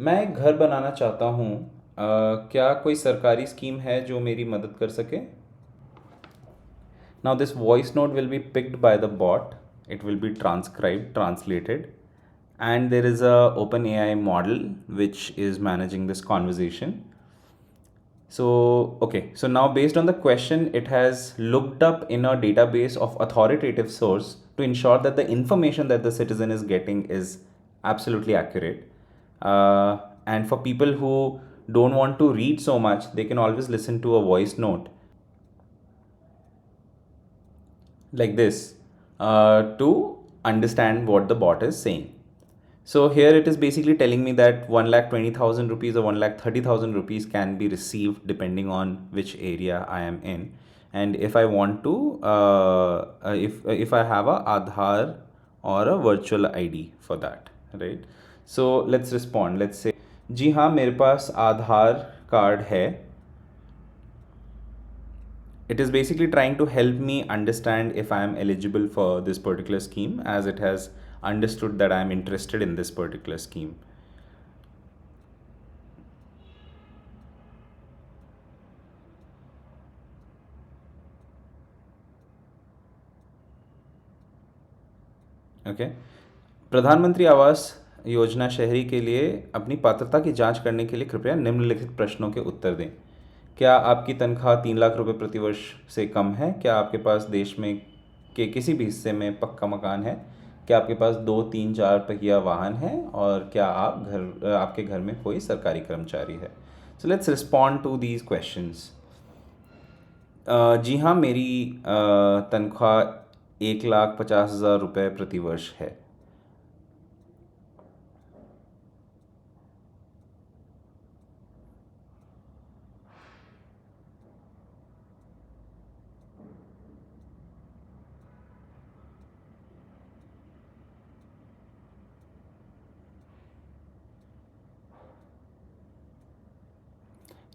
मैं एक घर बनाना चाहता हूँ। क्या कोई सरकारी स्कीम है जो मेरी मदद कर सके? Now this voice note will be picked by the bot. It will be transcribed, translated, and there is a OpenAI model which is managing this conversation. So now based on the question, it has looked up in a database of authoritative source to ensure that the information that the citizen is getting is absolutely accurate. And for people who don't want to read so much, they can always listen to a voice note like this to understand what the bot is saying. So here it is basically telling me that 1,20,000 rupees or 1,30,000 rupees can be received depending on which area I am in. And if I want to, if I have a Aadhaar or a virtual ID for that, right? So let's respond. Let's say, जी हाँ मेरे पास आधार card है. It is basically trying to help me understand if I am eligible for this particular scheme, as it has understood that I am interested in this particular scheme. Okay. प्रधानमंत्री आवास योजना शहरी के लिए अपनी पात्रता की जांच करने के लिए कृपया निम्नलिखित प्रश्नों के उत्तर दें. क्या आपकी तनख्वाह 3 लाख रुपए प्रतिवर्ष से कम है? क्या आपके पास देश में के किसी भी हिस्से में पक्का मकान है? क्या आपके पास 2, 3, 4 पहिया वाहन है? और क्या आपके घर में कोई सरकारी कर्मचारी है? So let's respond to these questions. जी हाँ, मेरी तनख्वाह 1,50,000 रुपये प्रतिवर्ष है.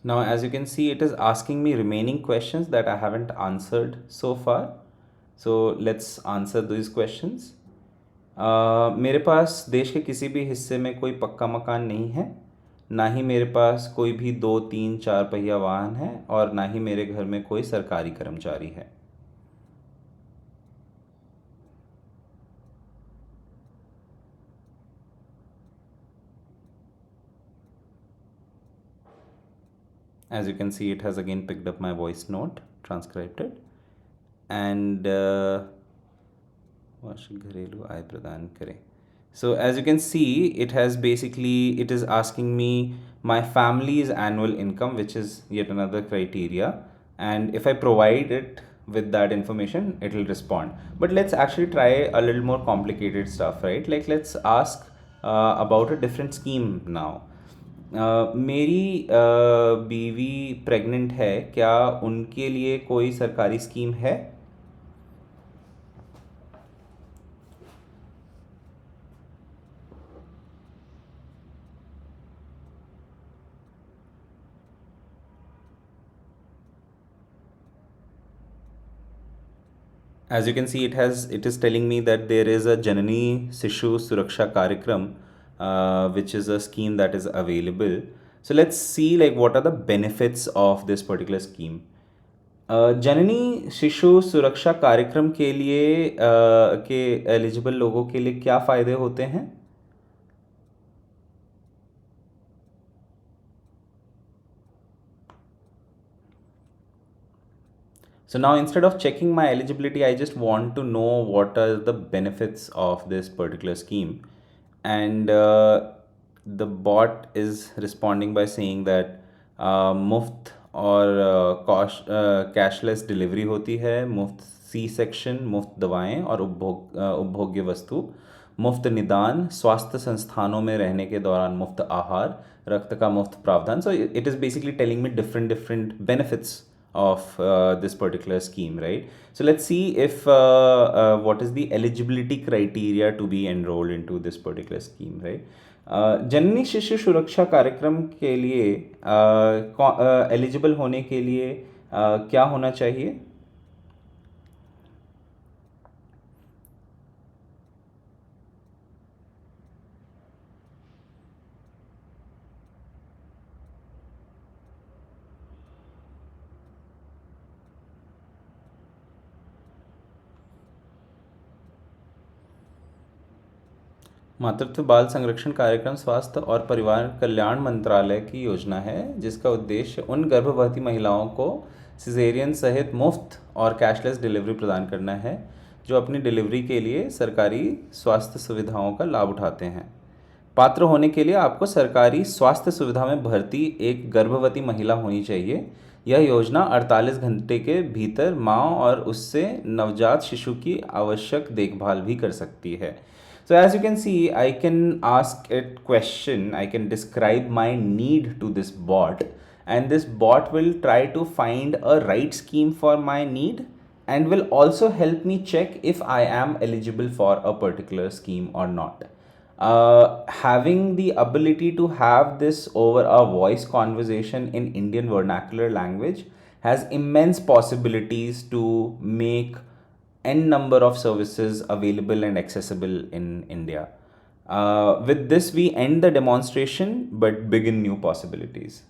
Now, as you can see, it is asking me remaining questions that I haven't answered so far. So let's answer these questions. मेरे पास देश के किसी भी हिस्से में कोई पक्का मकान नहीं है. ना ही मेरे पास कोई भी 2, 3, 4 पहिया वाहन है. और ना ही मेरे घर में कोई सरकारी कर्मचारी है. As you can see, it has again picked up my voice note, transcribed it, and वार्षिक घरेलू आय प्रदान करें. So as you can see, it is asking me my family's annual income, which is yet another criteria, and if I provide it with that information, it will respond. But let's actually try a little more complicated stuff, right? Like let's ask about a different scheme now. मेरी बीवी pregnant है. क्या उनके लिए कोई सरकारी scheme है? As you can see, it is telling me that there is a Janani Sishu Suraksha Karyakram, which is a scheme that is available. So let's see like what are the benefits of this particular scheme. जननी शिशु सुरक्षा कार्यक्रम के लिए के eligible लोगों के लिए क्या फ़ायदे होते हैं? So now instead of checking my eligibility, I just want to know what are the benefits of this particular scheme. And the bot is responding by saying that मुफ्त और कैशलेस डिलीवरी होती है, मुफ्त सी सेक्शन, मुफ्त दवाएं और उपभोग्य वस्तु, मुफ्त निदान, स्वास्थ्य संस्थानों में रहने के दौरान मुफ्त आहार, रक्त का मुफ्त प्रावधान. So it is basically telling me different benefits of this particular scheme, right? So let's see if what is the eligibility criteria to be enrolled into this particular scheme, right? जननी शिशु सुरक्षा कार्यक्रम के लिए एलिजिबल होने के लिए क्या होना चाहिए? मातृत्व बाल संरक्षण कार्यक्रम स्वास्थ्य और परिवार कल्याण मंत्रालय की योजना है जिसका उद्देश्य उन गर्भवती महिलाओं को सिजेरियन सहित मुफ्त और कैशलेस डिलीवरी प्रदान करना है जो अपनी डिलीवरी के लिए सरकारी स्वास्थ्य सुविधाओं का लाभ उठाते हैं। पात्र होने के लिए आपको सरकारी स्वास्थ्य सुविधा में भर्ती एक गर्भवती महिला होनी चाहिए। यह योजना 48 घंटे के भीतर माँ और उससे नवजात शिशु की आवश्यक देखभाल भी कर सकती है। So as you can see, I can ask it question, I can describe my need to this bot, and this bot will try to find a right scheme for my need and will also help me check if I am eligible for a particular scheme or not. Having the ability to have this over a voice conversation in Indian vernacular language has immense possibilities to make n number of services available and accessible in India. With this, we end the demonstration but begin new possibilities.